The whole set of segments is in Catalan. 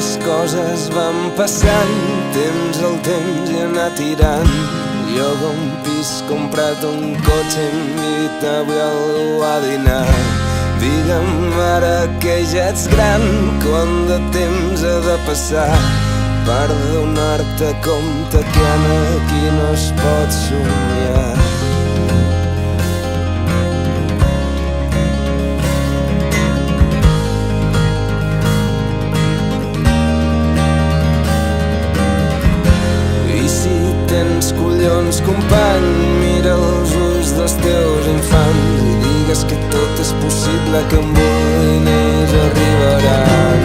les coses van passant, temps al temps i anar tirant. Lloga un pis, comprat un cotxe, invita avui algú a dinar. Digue'm ara que ja ets gran, quant de temps ha de passar per donar-te compte que aquí no es pot somiar. I si tens collons, company, mira els ulls dels teus infants i digues que tot és possible, que amb diners arribaran.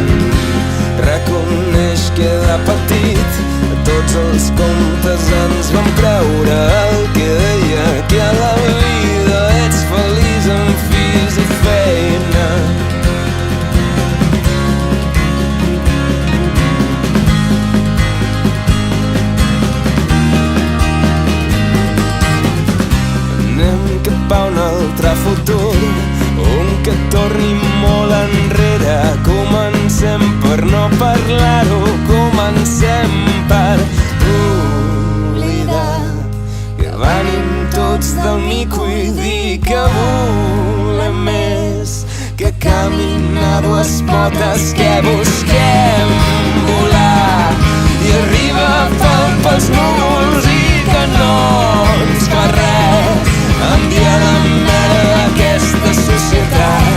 Reconeix que de petit a tots els contes ens vam creure el que deia, que a la vida ets feliç amb fills i feina. Anem cap a un altre futur, un que torni molt enrere. Comencem per no parlar-ho, comencem per oblidar que venim tots del mico i dir que volem més que caminar a dues potes, que busquem volar i arriba fam pels núvols i que no ens fa res enviar la merda d'aquesta societat.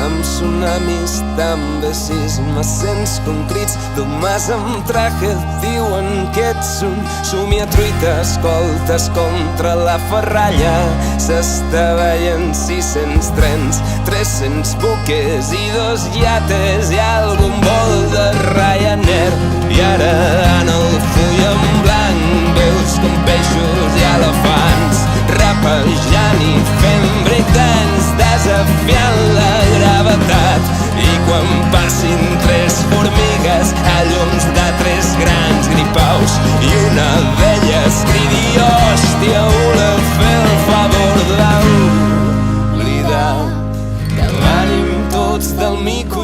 Amb tsunamis, també sismes, sents com crits d'homes amb traje, diuen que ets un somiatruita. Escoltes contra la ferralla, s'estavellen 600 trens, 300 buques i 2 iates i algun vol de Ryanair. I ara en el full en blanc veus com peixos i elefants rapejant i fent breakdance, desafiant la gravetat. I quan passin 3 formigues a llums de 3 grans gripaus i una d'elles cridi hòstia, volem fer el favor d'oblidar que venim tots del mico